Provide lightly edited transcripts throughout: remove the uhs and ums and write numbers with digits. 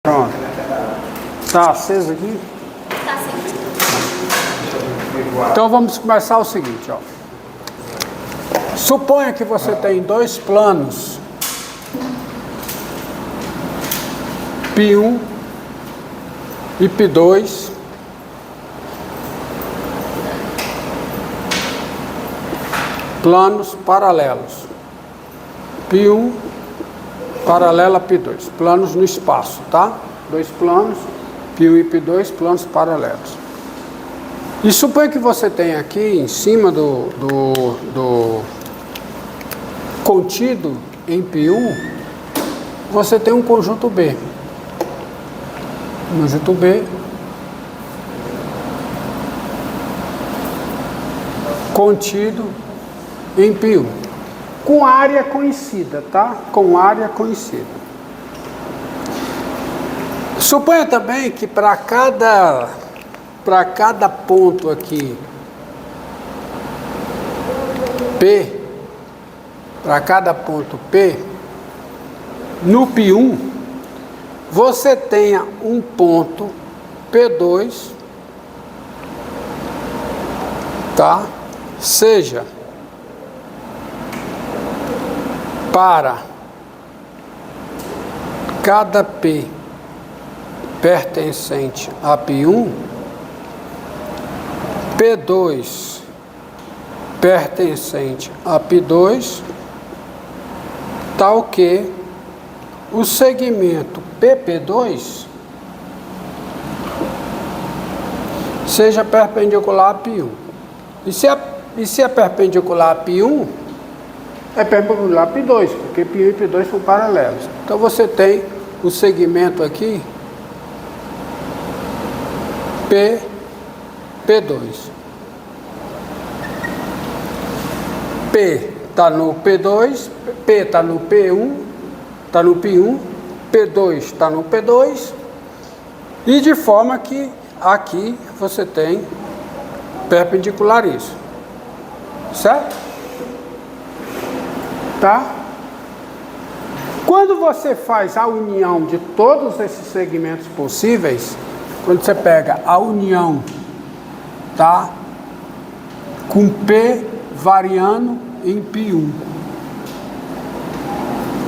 Pronto. Tá aceso aqui? Tá sim. Então vamos começar o seguinte, ó. Suponha que você tem dois planos, P1 e P2, planos paralelos. P1 paralela a P2, planos no espaço, tá? Dois planos, P1 e P2, planos paralelos. E suponha que você tem aqui em cima do contido em P1, você tem um conjunto B. Conjunto B contido em P1, com área conhecida, tá? Com área conhecida. Suponha também que para cada ponto aqui P, para cada ponto P, no P1, você tenha um ponto P2, tá? Seja para cada P pertencente a P1, P2 pertencente a P2, tal que o segmento PP2 seja perpendicular a P1. E se é perpendicular a P1, é perpendicular a P2, porque P1 e P2 são paralelos. Então você tem o segmento aqui, P2. P está no P2, P está no P1, está no P1, P2 está no P2, e de forma que aqui você tem perpendicular isso, certo? Tá? Quando você faz a união de todos esses segmentos possíveis, quando você pega a união, tá, com P variando em P1,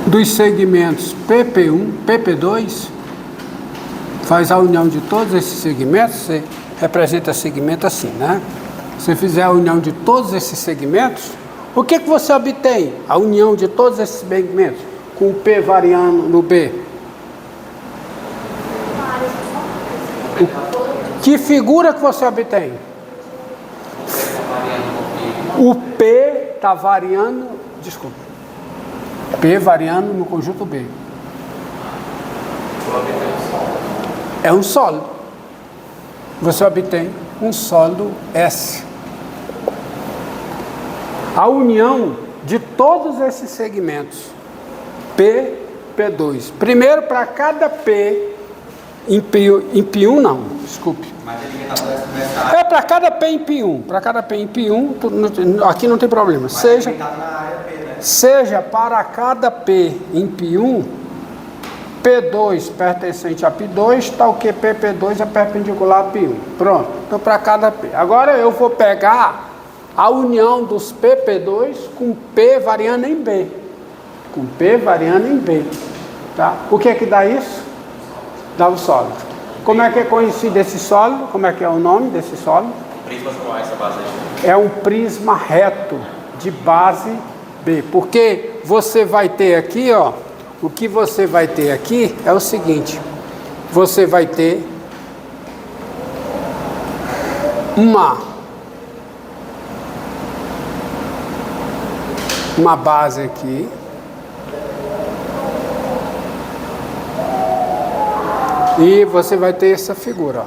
dos segmentos PP1, PP2, faz a união de todos esses segmentos, você representa segmento assim, né? Se você fizer a união de todos esses segmentos, o que você obtém? A união de todos esses segmentos, com o P variando no B. Que figura que você obtém? O P está variando, desculpa, P variando no conjunto B. É um sólido. Você obtém um sólido S. A união de todos esses segmentos, P, P2. Primeiro, para cada P, em P1 não, desculpe. É para cada P em P1. Para cada P em P1, aqui não tem problema. Seja para cada P em P1, P2 pertencente a P2, tal que PP2 é perpendicular a P1. Pronto. Então, para cada P. Agora eu vou pegar a união dos PP2 com P variando em B. Com P variando em B. Tá? O que é que dá isso? Dá o sólido. Como é que é conhecido esse sólido? Como é que é o nome desse sólido? Prismas com essa base aí. É um prisma reto de base B. Porque você vai ter aqui, ó, o que você vai ter aqui é o seguinte: você vai ter uma base aqui, e você vai ter essa figura, ó.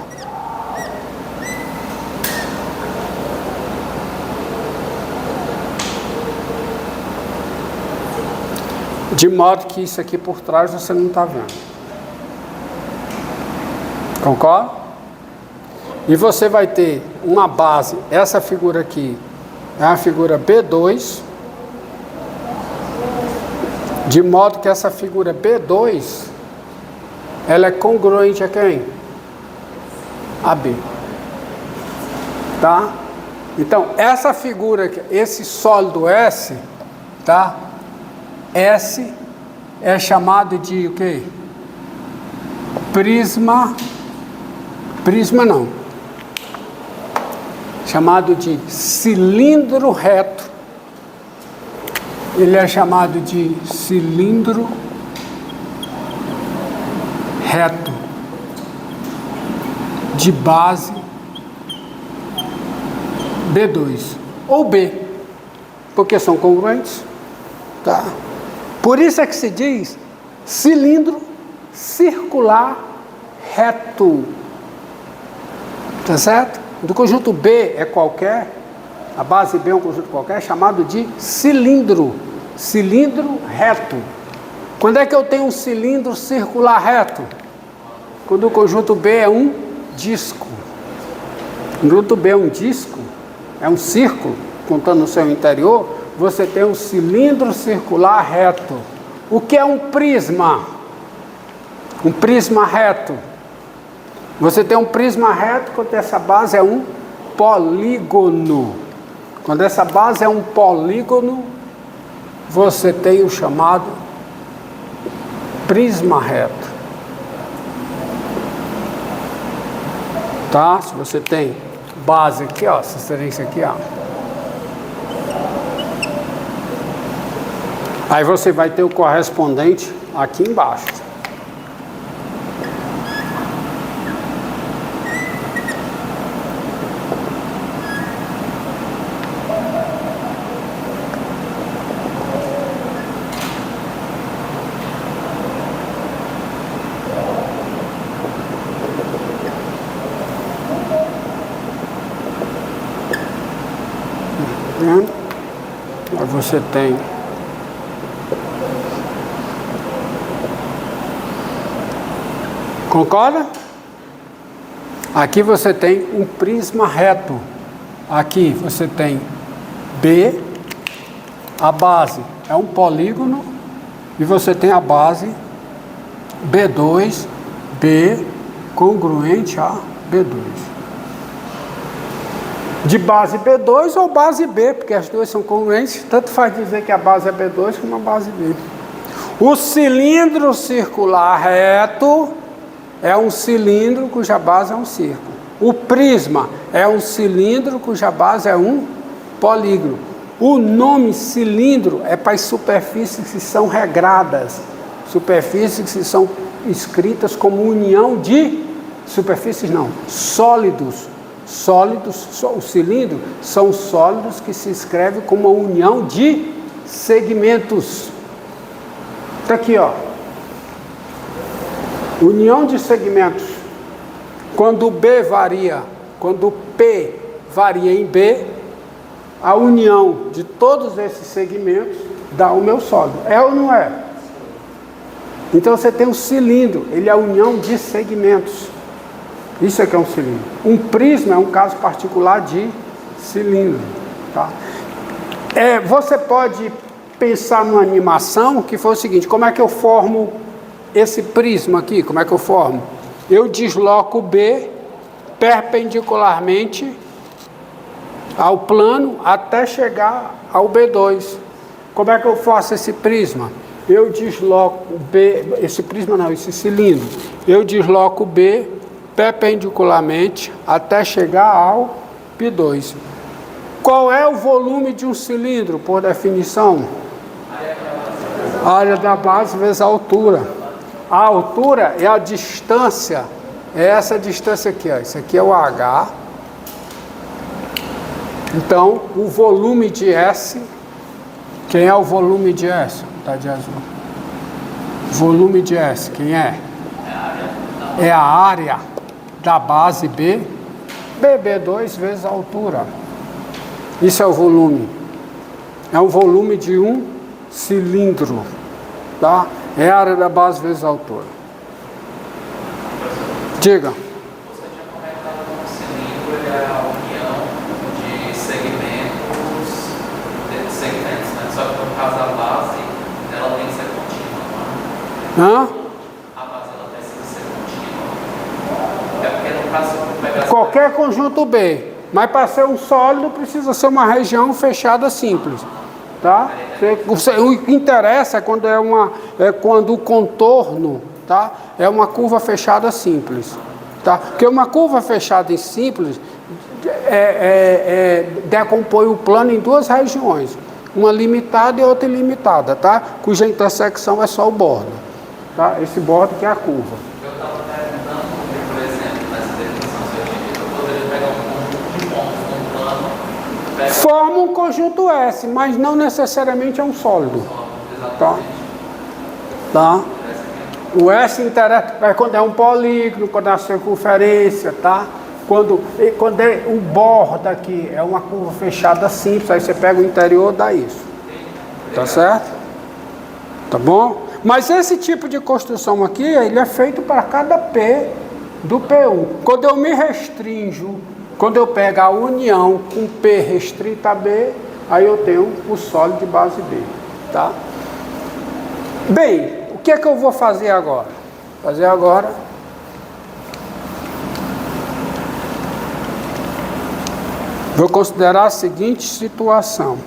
De modo que isso aqui por trás você não está vendo. Concorda? E você vai ter uma base, essa figura aqui é a figura B2, de modo que essa figura B2 ela é congruente a quem? A B. Tá? Então, essa figura, esse sólido S, tá? S é chamado de o quê? Prisma não. Chamado de cilindro reto. Ele é chamado de cilindro reto de base B2 ou B, porque são congruentes, tá? Por isso é que se diz cilindro circular reto, tá certo? Do conjunto B é qualquer, a base B é um conjunto qualquer, chamado de cilindro reto. Quando é que eu tenho um cilindro circular reto? Quando o conjunto B é um disco. O conjunto B é um disco, é um círculo, contando no seu interior, você tem um cilindro circular reto. O que é um prisma? Um prisma reto. Você tem um prisma reto quando essa base é um polígono. Quando essa base é um polígono, você tem o chamado prisma reto. Tá? Se você tem base aqui, ó, essa referência aqui, ó. Aí você vai ter o correspondente aqui embaixo. Aí você tem concorda? Aqui você tem um prisma reto. Aqui você tem B, a base é um polígono, e você tem a base B2, B congruente a B2. De base B2 ou base B, porque as duas são congruentes, tanto faz dizer que a base é B2 como a base B. O cilindro circular reto é um cilindro cuja base é um círculo. O prisma é um cilindro cuja base é um polígono. O nome cilindro é para as superfícies que são regradas, superfícies que são escritas como união de superfícies, não, sólidos. Sólidos, o cilindro são sólidos que se escrevem como uma união de segmentos. Está aqui, ó. União de segmentos. Quando o B varia, quando o P varia em B, a união de todos esses segmentos dá o meu sólido. É ou não é? Então você tem um cilindro, ele é a união de segmentos. Isso é que é um cilindro. Um prisma é um caso particular de cilindro. Tá? Você pode pensar numa animação que foi o seguinte: como é que eu formo esse prisma aqui? Como é que eu formo? Eu desloco B perpendicularmente ao plano até chegar ao B2. Como é que eu faço esse prisma? Eu desloco B, esse cilindro. Eu desloco B perpendicularmente até chegar ao P2. Qual é o volume de um cilindro, por definição? A área da base vezes a altura. A altura é a distância, é essa distância aqui, ó. Isso aqui é o H. Então, o volume de S, quem é o volume de S? Tá de azul. Volume de S, quem é? É a área da base B, BB2 vezes a altura. Isso é o volume. É um volume de um cilindro, tá? É a área da base vezes a altura. Diga. Você tinha comentado que o cilindro é a união de segmentos, né? Só que no caso a base, ela tem que ser contínua, não é? Hã? A base ela precisa ser fácil para pegar. Qualquer conjunto B. Mas para ser um sólido precisa ser uma região fechada simples. Tá? O que interessa é quando quando o contorno, tá? É uma curva fechada simples. Tá? Porque uma curva fechada em simples decompõe o plano em duas regiões. Uma limitada e outra ilimitada, tá? Cuja intersecção é só o bordo. Tá? Esse bordo que é a curva. Eu estava perguntando, por exemplo, nessa definição científica, eu poderia pegar um conjunto de pontos num plano, Forma um conjunto S, mas não necessariamente é um sólido. Tá? Tá? O S interessa quando é um polígono, quando é a circunferência, tá? Quando o bordo aqui é uma curva fechada simples, aí você pega o interior e dá isso. Tá certo? Tá bom? Mas esse tipo de construção aqui, ele é feito para cada P do P1. Quando eu me restringo, quando eu pego a união com P restrita a B, aí eu tenho o sólido de base B. Tá? Bem, o que é que eu vou fazer agora? Vou considerar a seguinte situação.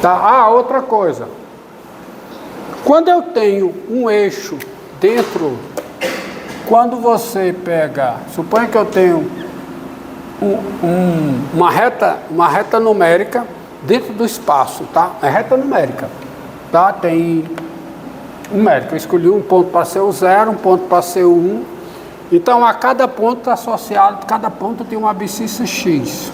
Tá? Outra coisa. Quando eu tenho um eixo dentro, quando você pega, suponha que eu tenho uma reta numérica dentro do espaço, tá? É reta numérica, tá? Tem numérica, eu escolhi um ponto para ser o 0, um ponto para ser o 1. Então, a cada ponto associado, cada ponto tem uma abscissa X.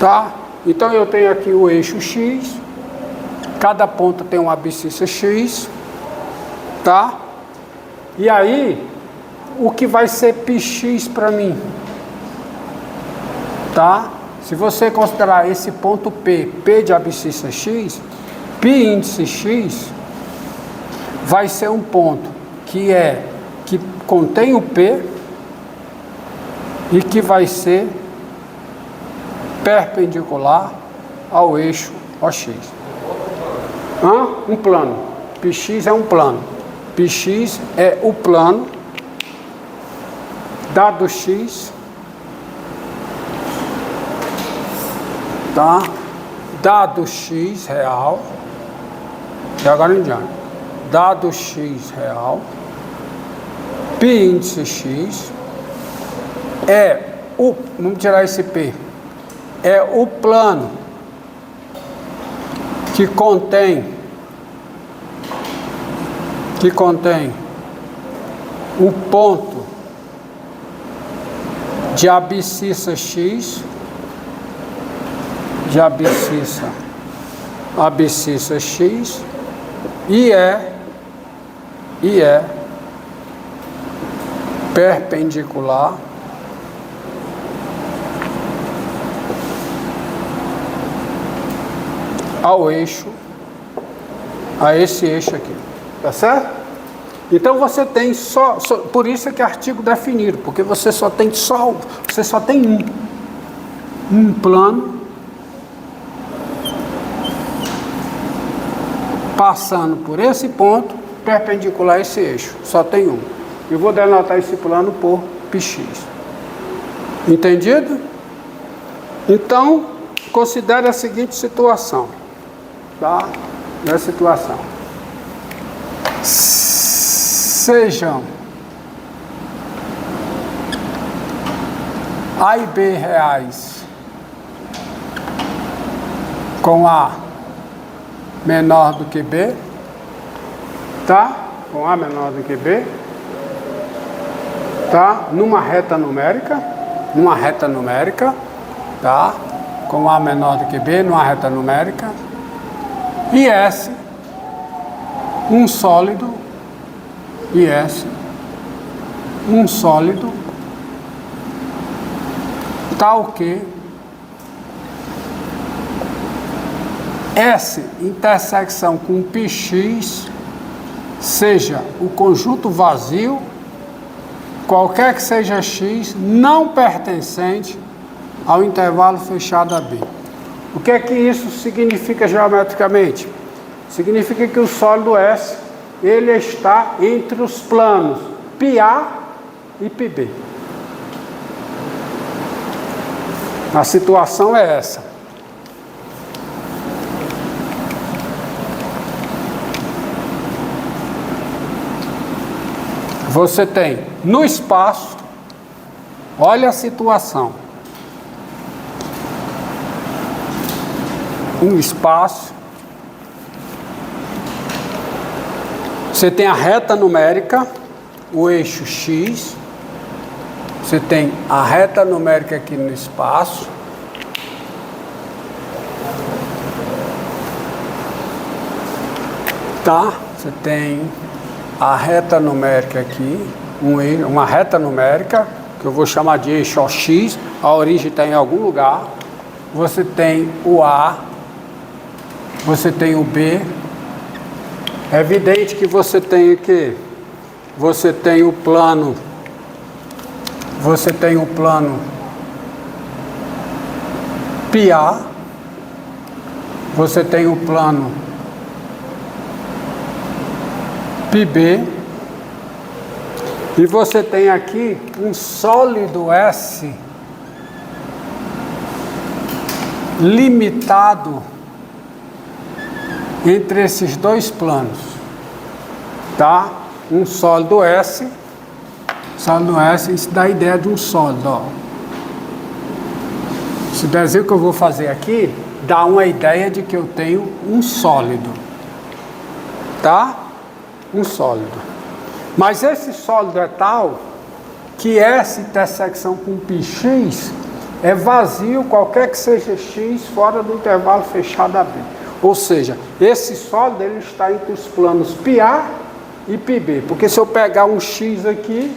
Tá? Então, eu tenho aqui o eixo X, cada ponto tem uma abscissa X, tá? E aí, o que vai ser πx para mim? Tá? Se você considerar esse ponto P de abscissa X, π índice X vai ser um ponto que contém o P e que vai ser perpendicular ao eixo OX. Um plano. Px é um plano. Px é o plano dado x, tá? Dado x real, e agora em diante, dado x real, π índice x vamos tirar esse P, é o plano que contém o ponto de abscissa X, abscissa X, e é perpendicular ao eixo, a esse eixo aqui, tá certo? Então você tem por isso é que é artigo definido, porque você só tem um plano passando por esse ponto perpendicular a esse eixo, só tem um. Eu vou denotar esse plano por πx. Entendido? Então, considere a seguinte situação, tá? Nessa situação. Sejam A e B reais com A menor do que B, tá? Com A menor do que B, tá? Numa reta numérica, tá? Com A menor do que B, numa reta numérica, e S, um sólido, e S, um sólido, tal que S intersecção com πx seja o conjunto vazio, qualquer que seja x, não pertencente ao intervalo fechado AB. O que é que isso significa geometricamente? Significa que o sólido S, ele está entre os planos πA e πB. A situação é essa. Você tem no espaço, olha a situação. Um espaço. Você tem a reta numérica, o eixo X. Você tem a reta numérica aqui no espaço. Tá? Você tem a reta numérica aqui, uma reta numérica, que eu vou chamar de eixo OX, a origem está em algum lugar. Você tem o A, você tem o B. É evidente que você tem o quê? Você tem o plano. Você tem o plano πA. Você tem o plano πB. E você tem aqui um sólido S limitado entre esses dois planos, tá? Um sólido S, isso dá a ideia de um sólido, ó. Esse desenho que eu vou fazer aqui dá uma ideia de que eu tenho um sólido, tá? Um sólido. Mas esse sólido é tal que essa intersecção com πx é vazio, qualquer que seja x, fora do intervalo fechado AB. Ou seja, esse sólido ele está entre os planos πA e πB. Porque se eu pegar um x aqui,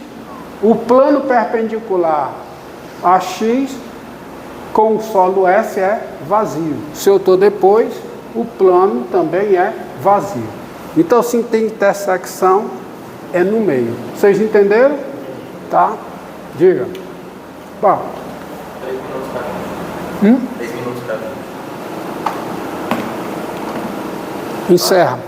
o plano perpendicular a x com o sólido S é vazio. Se eu estou depois, o plano também é vazio. Então, se tem intersecção, é no meio. Vocês entenderam? Tá? Diga. Bom. 3 minutos para mim. 3 minutos para mim. Encerra.